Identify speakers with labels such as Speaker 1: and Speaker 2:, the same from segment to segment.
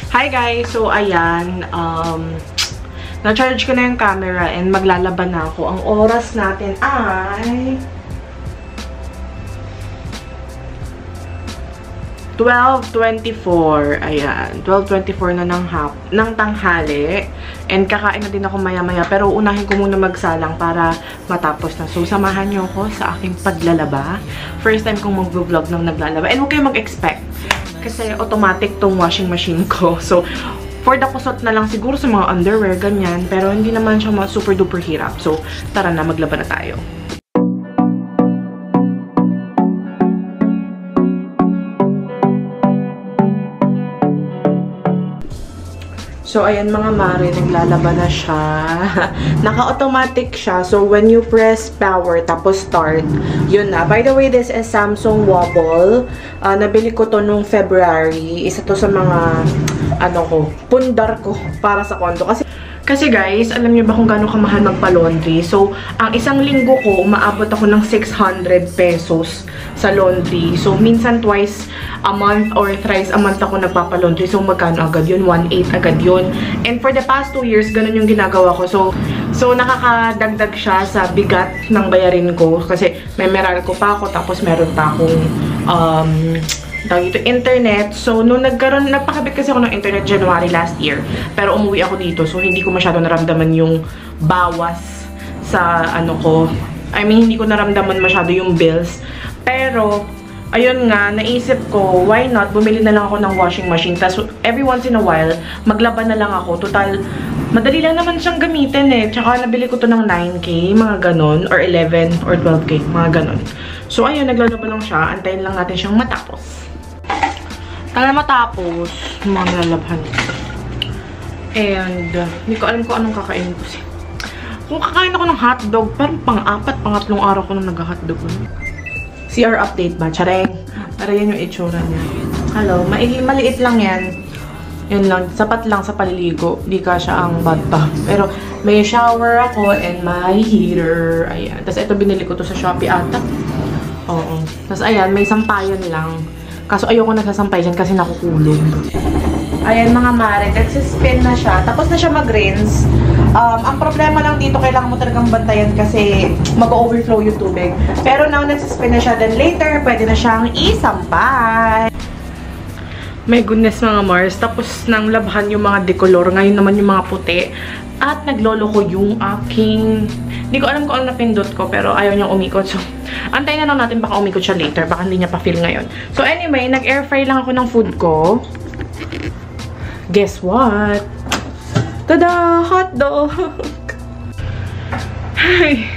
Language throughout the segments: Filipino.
Speaker 1: Hi guys! So, ayan. Na-charge ko na yung camera and maglalaban na ako. Ang oras natin ay 12:24. Ayan. 12:24 na ng tanghali. And kakain na din ako maya-maya. Pero unahin ko muna magsalang para matapos na. So, samahan niyo ako sa aking paglalaba. First time kong mag-vlog ng naglalaba. And huwag kayo mag-expect. Kasi automatic tong washing machine ko. So, for the kusot na lang siguro sa mga underwear, ganyan. Pero hindi naman siya super duper hirap. So, tara na, maglaba na tayo. So, ayan mga mare, naglalaba na siya. Naka-automatic siya. So, when you press power, tapos start, yun na. By the way, this is Samsung Wobble. Nabili ko to nung February. Isa to sa mga, pundar ko para sa kondo. Kasi guys, alam niyo ba kung gaano kamahal magpa-laundry? So, ang isang linggo ko, umaabot ako ng 600 pesos sa laundry. So, minsan twice a month or thrice a month ako nagpapa-laundry. So, magkano agad yun? 1.8 agad yun. And for the past 2 years, ganun yung ginagawa ko. So nakakadagdag siya sa bigat ng bayarin ko. Kasi may Meralco pa ako, tapos meron pa akong internet. So, nung nagpakabit kasi ako ng internet January last year. Pero umuwi ako dito. So, hindi ko masyado naramdaman yung bawas sa hindi ko naramdaman masyado yung bills. Pero, ayun nga, naisip ko, why not? Bumili na lang ako ng washing machine. Tapos, every once in a while, maglaban na lang ako. Total, madali lang naman siyang gamitin eh. Tsaka, nabili ko to ng 9K, mga ganon. Or 11 or 12K, mga ganon. So, ayun, naglalaban lang siya. Antayin lang natin siyang matapos. Tagal matapos, mga nalalaban. And, hindi ko alam kung anong kakainin ko siya. Kung kakain ako ng hotdog, parang pangatlong araw ko nung nag-hotdog. CR update ba? Chareng. Para yan yung itsura niya. Hello, maliit lang yan. Yun lang, sapat lang sa paliligo. Di ka siya ang bathtub. Pero, may shower ako and may heater. Ayan. Tapos, ito binili ko to sa Shopee ata. Oo. Tapos, ayan, may sampayan lang. Kaso ayoko nagsasampay dyan kasi nakukulog. Ayan mga mare, nagsispin na siya. Tapos na siya mag-rinse. Ang problema lang dito, kailangan mo talagang bantayan kasi mag-overflow yung tubig. Pero now, nagsispin na siya. Then later, pwede na siyang isampay. My goodness mga Mars. Tapos nang labhan yung mga decolor. Ngayon naman yung mga puti. At naglolo ko yung aking... Hindi ko alam kung ano napindot ko, pero ayaw niyang umikot. So, antayin na lang natin baka umikot siya later. Baka hindi niya pa-feel ngayon. So, anyway, nag-air fry lang ako ng food ko. Guess what? Tada! Hotdog! Hi!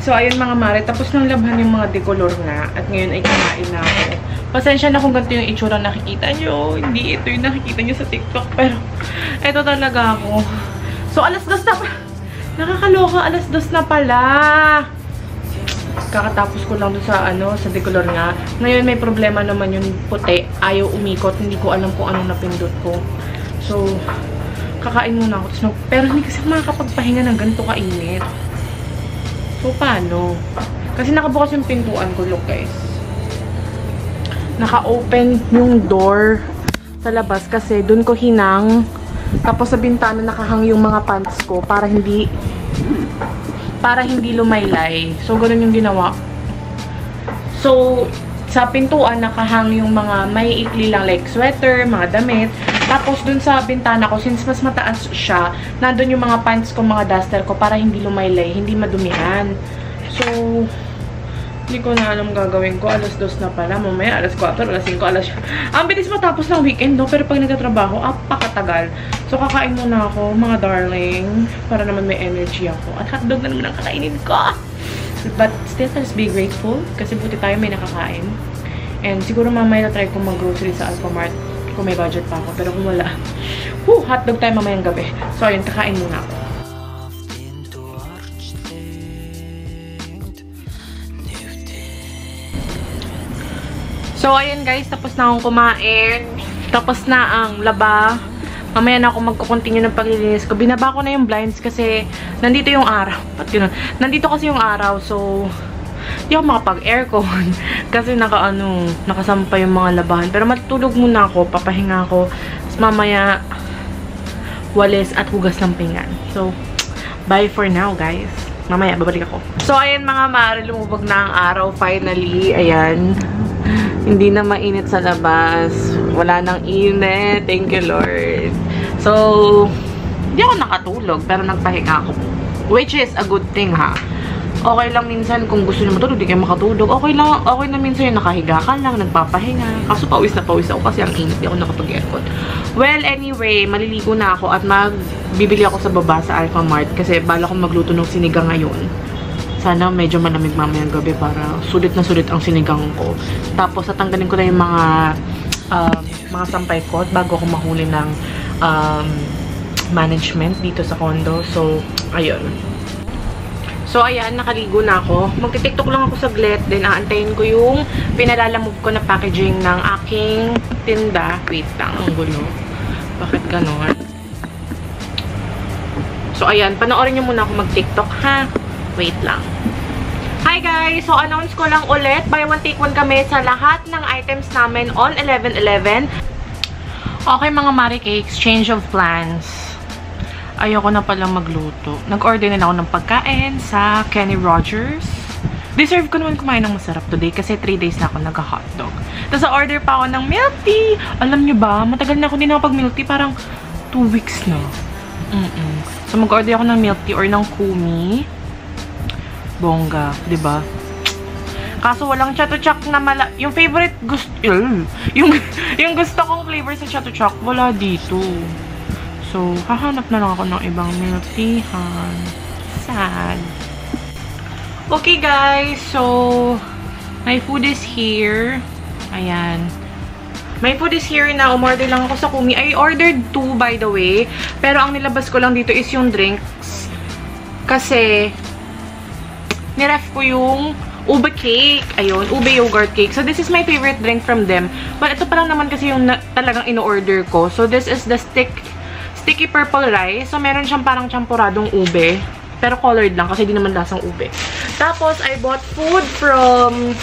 Speaker 1: So, ayun mga mare. Tapos nang labhan yung mga decolor nga. At ngayon ay kumain na ako. Pasensya na kung ganito yung itsura nakikita nyo. Hindi ito yung nakikita nyo sa TikTok. Pero, ito talaga ako. So, alas 2 na pa. Nakakaloka, alas 2 na pala. Kakatapos ko lang doon sa decolor nga. Ngayon may problema naman yung puti. Ayaw umikot. Hindi ko alam kung anong napindot ko. So, kakain muna ako. Pero hindi kasi makakapagpahinga ng ganito kainit. So, paano? Kasi nakabukas yung pintuan ko. Look guys. Naka-open yung door sa labas kasi doon ko hinang. Tapos sa bintana nakahang yung mga pants ko para hindi lumaylay. So, ganun yung ginawa. So, sa pintuan nakahang yung mga may ikli lang like sweater, mga damit. Tapos dun sa bintana ko, since mas mataas siya, nandun yung mga pants ko, mga duster ko para hindi lumaylay, hindi madumihan. So, hindi ko na alam gagawin ko. Alas 2 na pala. Mamaya, alas 4, alas 5, alas 6. Ang bilis matapos ng weekend, no? Pero pag nagtatrabaho, apakatagal. So, kakain muna ako, mga darling. Para naman may energy ako. At hotdog na naman ang kakainin ko. But still, let's be grateful. Kasi buti tayo may nakakain. And siguro mamaya na-try kong mag-grocery sa Alphamart. Kung may budget pa ako. Pero kung wala, hotdog tayo mamayang gabi. So, ayun, kakain muna ako. So, ayun guys, tapos na akong kumain. Tapos na ang laba. Mamaya na ako magko-continue ng paglilinis ko. Binaba ko na yung blinds kasi nandito yung araw. Ba't yun? Nandito kasi yung araw. So, Hindi ako makapag-aircon kasi nakasampay yung mga labahan. Pero matutulog muna ako, papahinga ako Mamaya, walis at hugas ng pinggan. So, bye for now, guys. Mamaya, babalik ako. So, ayan mga mare, lumubog na ang araw finally. Ayan. Hindi na mainit sa labas. Wala nang init. Thank you, Lord. So, hindi ako nakatulog, pero nagpahinga ako. Which is a good thing, ha? Okay lang minsan kung gusto nyo matulog, di kayo makatulog. Okay na minsan yung nakahiga ka lang, nagpapahinga. Kaso pawis na pawis ako kasi ang init, di ako nakapag-aircon. Well, anyway, maliligo na ako at magbibili ako sa baba sa Alpha Mart kasi bala kong magluto ng sinigang ngayon. Sana medyo malamig mamayang gabi para sulit na sulit ang sinigang ko. Tapos, tatanggalin ko na yung mga sampay ko bago ako mahuli ng management dito sa condo. So, ayun. So, ayan, nakaligo na ako. Magti-tiktok lang ako saglit. Then, aantayin ko yung pinalalamove ko na packaging ng aking tinda. Wait lang, ang gulo. Bakit ganon? So, ayan, panoorin nyo muna ako mag-tiktok, ha? Wait lang. Hi, guys! So, announce ko lang ulit. Buy one, take one kami sa lahat ng items namin on 11/11. Okay, mga Mari Cakes, change of plans. Ayoko na palang magluto. Nag-order na ako ng pagkain sa Kenny Rogers. Deserve ko naman kumain ng masarap today kasi 3 days na ako nag-hotdog. Tapos order pa ako ng milk tea. Alam nyo ba, matagal na ako din ako pag-milk tea. Parang 2 weeks na. So mag-order ako ng milk tea or ng kumi. Bongga, diba? Kaso walang chato-chak na yung favorite gusto... yung gusto kong flavor sa chato-chak, wala dito. So, hahanap na lang ako ng ibang milk teahan. Sad. Okay, guys. So, my food is here. Ayan. My food is here na. Umorder lang ako sa Kumi. I ordered 2, by the way. Pero ang nilabas ko lang dito is yung drinks. Kasi, niref ko yung ube cake. Ayun, ube yogurt cake. So, this is my favorite drink from them. But ito pa lang naman kasi yung talagang in-order ko. So, this is the sticky purple rice. So, meron siyang parang champoradong ube. Pero colored lang kasi di naman lasang ube. Tapos, I bought food from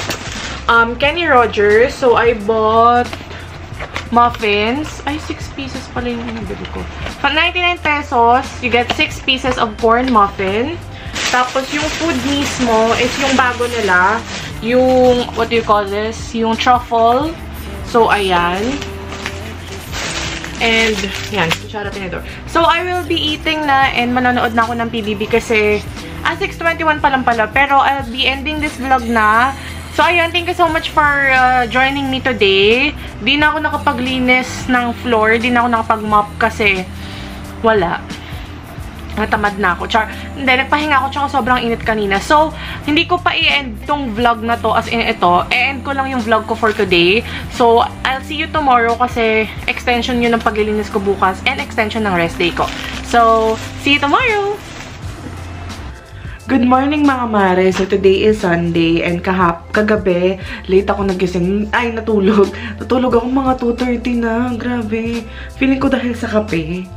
Speaker 1: Kenny Rogers. So, I bought muffins. Ay, 6 pieces pala yung nabili ko. For 99 pesos, you get 6 pieces of corn muffin. Tapos, yung food mismo is yung bago nila. Yung, what do you call this? Yung truffle. So, ayan. And, yan, kutsara tinidor. So, I will be eating na and manonood na ako ng PBB kasi 6:21 pa lang pala. Pero, I'll be ending this vlog na. So, ayun, thank you so much for joining me today. Di na ako nakapaglinis ng floor. Di na ako nakapag-mop kasi wala. Natamad na ako. Hindi, nagpahinga ako tsaka sobrang init kanina. So, hindi ko pa i-end tong vlog na to as in ito. I-end ko lang yung vlog ko for today. So, I'll see you tomorrow kasi extension yun ng paglilinis ko bukas and extension ng rest day ko. So, see you tomorrow! Good morning mga mare. So, today is Sunday and kagabi, late ako nagising. Ay, natulog. Natulog ako mga 2:30 na. Grabe. Feeling ko dahil sa kape.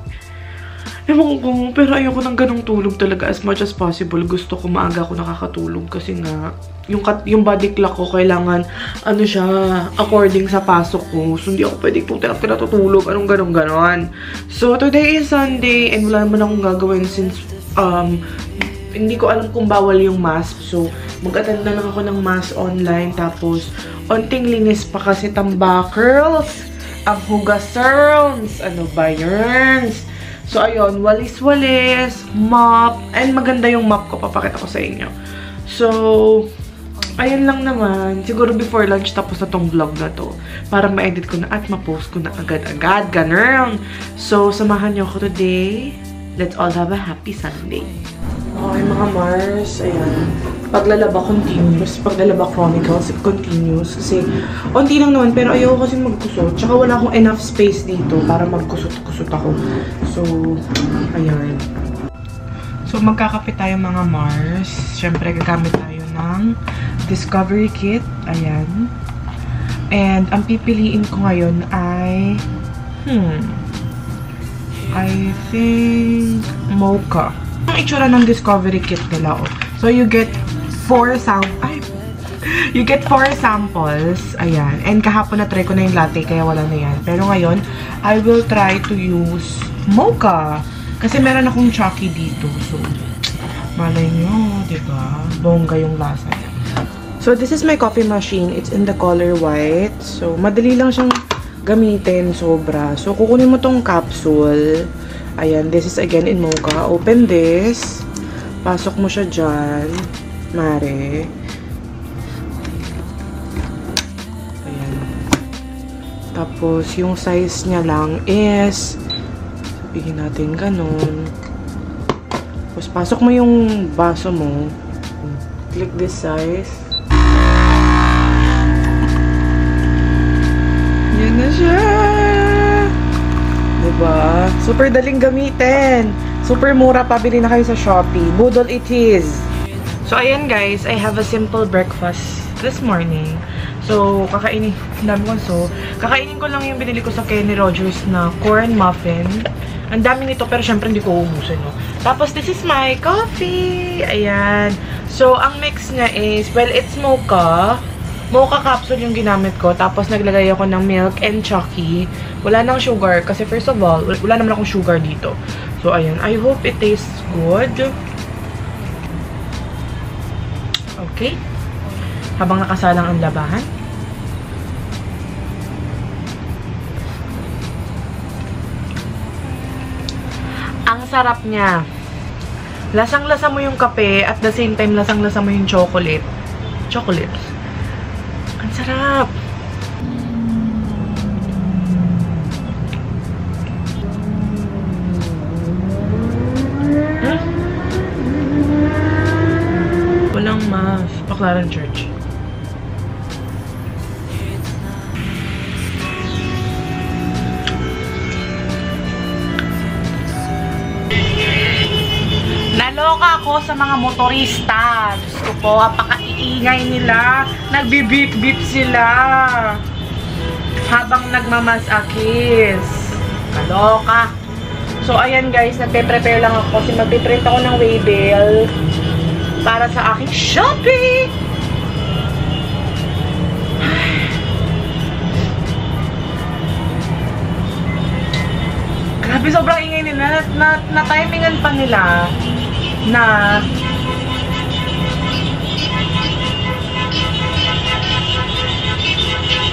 Speaker 1: Ewan ko, pero ayoko ng ganong tulog talaga as much as possible. Gusto ko maaga ako nakakatulog kasi nga, yung body clock ko kailangan, ano siya, according sa pasok ko. So, hindi ako pwedeng tinatutulog, anong ganon. So, today is Sunday and wala naman akong gagawin since, hindi ko alam kung bawal yung mask. So, mag-attend na lang ako ng mask online. Tapos, onting linis pa kasi tamba curls, ang hugasers, ano ba yun? So, ayun, walis-walis, mop, and maganda yung mop ko, papakita ko sa inyo. So, ayun lang naman. Siguro before lunch, tapos na tong vlog na to. Para ma-edit ko na at ma-post ko na agad-agad. Ganun! So, samahan niyo ako today. Let's all have a happy Sunday. Okay, mga Mars, ayan. Paglalaba continuous, paglalaba chronicles continuous. Kasi, onti lang naman, pero ayoko kasi magkusot. Tsaka wala akong enough space dito para magkusot-kusot ako. So, ayan. So, magkakape tayo mga Mars. Siyempre, gagamit tayo ng Discovery Kit. Ayan. And, ang pipiliin ko ngayon ay, I think, mocha. Ang itsura ng Discovery Kit nila, oh. So, you get 4 sample. Ay, You get 4 samples. Ayan. And kahapon na try ko na yung latte, kaya wala na yan. Pero ngayon, I will try to use mocha. Kasi meron akong Chucky dito. So, malay nyo, diba? Bongga yung lasa niya. So, this is my coffee machine. It's in the color white. So, madali lang siyang gamitin, sobra. So, kukunin mo tong capsule. Ayan, this is again in mocha. Open this. Pasok mo siya dyan. Mare. Ayan. Tapos, yung size niya lang is, sabihin natin ganun. Tapos, pasok mo yung baso mo. Click this size. Yan na siya. Diba? Super daling gamitin. Super mura. Pabili na kayo sa Shopee. Boodle it is. So, ayan guys. I have a simple breakfast this morning. So, kakainin ko lang yung binili ko sa Kenny Rogers na corn muffin. Ang dami nito, pero syempre hindi ko uubusin, no? Tapos, this is my coffee. Ayan. So, ang mix niya is, well, it's mocha. Mocha capsule yung ginamit ko. Tapos, naglagay ako ng milk and Chucky. Wala nang sugar. Kasi, first of all, wala naman akong sugar dito. So, ayan. I hope it tastes good. Okay. Habang nakasalang ang labahan. Ang sarap niya. Lasang-lasa mo yung kape at the same time lasang-lasa mo yung chocolate. Chocolate. Ang sarap. Walang mas. Baclaran Church. Naloka ako sa mga motorista. Gusto ko, apaka-iingay nila. Nagbi-beep-beep sila. Habang nagmamasakis. Kaloka. So, ayan guys, nagpe-prepare lang ako kasi magpiprint ako ng waybill para sa aking shopping. Grabe, sobrang ingay nila. Na-timingan pa nila na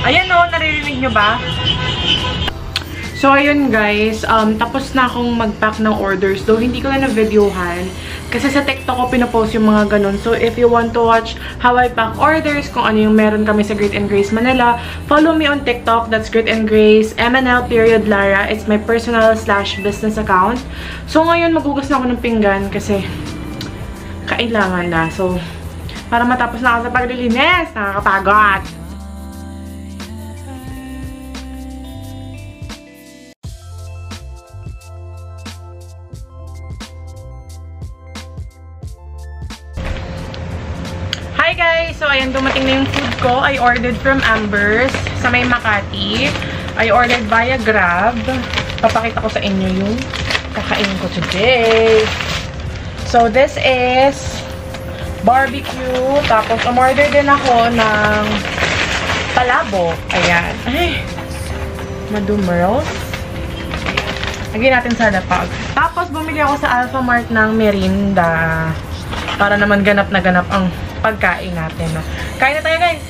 Speaker 1: ayan o, naririnig nyo ba? So, ayun guys, tapos na akong mag-pack ng orders. Though, hindi ko na na-videohan. Kasi sa TikTok ko pinapost yung mga ganun. So, if you want to watch how I pack orders, kung ano yung meron kami sa Grit and Grace Manila, follow me on TikTok. That's Grit and Grace, MNL.Lara. It's my personal/business account. So, ngayon, magugas na ako ng pinggan kasi kailangan na. So, para matapos na ako sa paglilinis, nakakapagod. Hi guys! So, ayan, dumating na yung food ko. I ordered from Amber's sa may Makati. I ordered via Grab. Papakita ko sa inyo yung kakainin ko today. So, this is barbecue. Tapos, umorder din ako ng palabok. Ayan. Ay! Madumers. Lagyan natin sa lapag. Tapos, bumili ako sa Alphamart ng merinda. Para naman ganap na ganap ang pagkain natin, no? Kain na tayo, guys!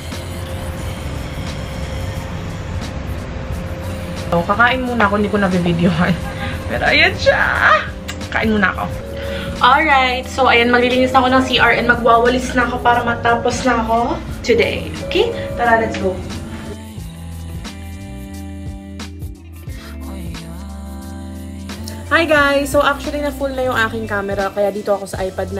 Speaker 1: So, kakain muna ako. Hindi ko na-videohan. Pero, ayan siya! Kain muna ako. Alright. So, ayan. Maglilinis na ako ng CR and magwawalis na ako para matapos na ako today. Okay? Tara, let's go. Hi, guys! So, actually, na-full na yung aking camera. Kaya dito ako sa iPad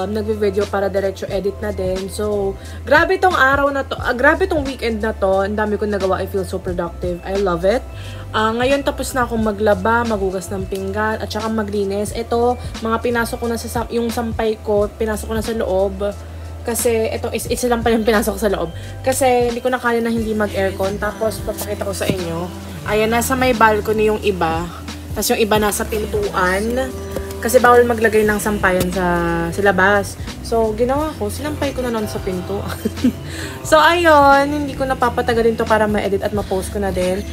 Speaker 1: nagbe-video para diretso edit na din. So, grabe tong araw na to. Grabe tong weekend na to. Ang dami kong nagawa. I feel so productive. I love it. Ngayon, tapos na akong maglaba, magugas ng pinggan, at saka maglinis. Ito, mga pinasok ko na sa yung sampay ko, pinasok ko na sa loob. Kasi, ito, isa lang pa yung pinasok ko sa loob. Kasi, hindi ko na kaya na hindi mag-aircon. Tapos, papakita ko sa inyo. Ayan, nasa may balcony yung iba. Tapos, yung iba nasa pintuan. Kasi bawal maglagay ng sampayan sa labas. So, ginawa ko, sinampay ko na nun sa pinto. So, ayun, hindi ko napapatagalin to para ma-edit at ma-post ko na din.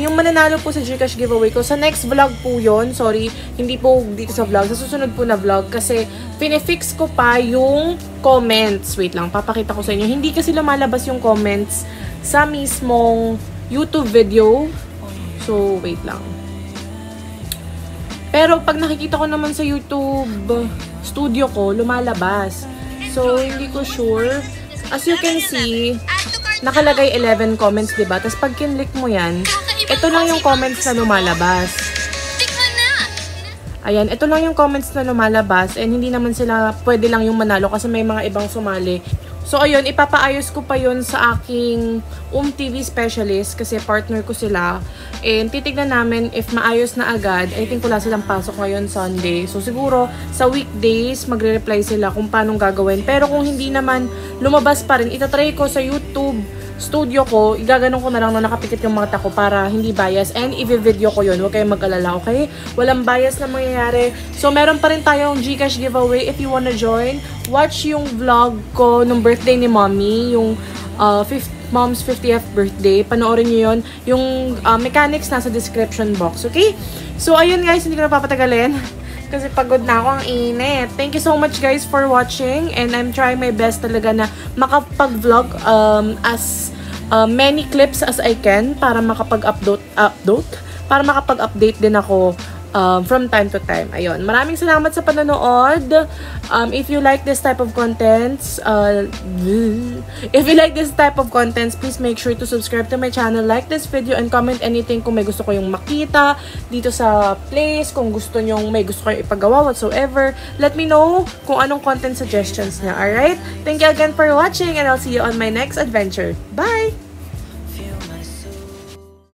Speaker 1: Yung mananalo po sa Gcash giveaway ko, sa next vlog po yon. Sorry, hindi po dito sa vlog. Sa susunod po na vlog kasi pinifix ko pa yung comments. Wait lang, papakita ko sa inyo. Hindi kasi lumalabas yung comments sa mismong YouTube video. So, wait lang. Pero pag nakikita ko naman sa YouTube studio ko, lumalabas. So, hindi ko sure. As you can see, nakalagay 11 comments, diba? Tapos pag kinlik mo yan, ito lang yung comments na lumalabas. Ayan, ito lang yung comments na lumalabas. And hindi naman sila pwede lang yung manalo kasi may mga ibang sumali. So, ayun, ipapaayos ko pa yun sa aking TV specialist kasi partner ko sila. And titignan namin if maayos na agad. I think wala silang pasok ngayon Sunday. So, siguro sa weekdays, magre-reply sila kung paano gagawin. Pero kung hindi naman lumabas pa rin, itatry ko sa YouTube studio ko, igaganon ko na lang na nakapikit yung mata ko para hindi bias. And i-video ko yun. Huwag kayong mag-alala, okay? Walang bias na mangyayari. So, meron pa rin tayong Gcash giveaway. If you wanna join, watch yung vlog ko nung birthday ni Mommy. Yung Mom's 50th birthday. Panoorin nyo yun. Yung mechanics nasa description box, okay? So, ayun guys, hindi ko na papatagalin. Kasi pagod na ako, ang init. Thank you so much guys for watching. And I'm trying my best talaga na makapag-vlog as many clips as I can para makapag-update din ako from time to time. Ayun. Maraming salamat sa panonood. If you like this type of contents, please make sure to subscribe to my channel, like this video, and comment anything kung may gusto ko yung makita dito sa place, kung gusto nyong may gusto kayong ipagawa, whatsoever. Let me know kung anong content suggestions niya. Alright? Thank you again for watching and I'll see you on my next adventure. Bye!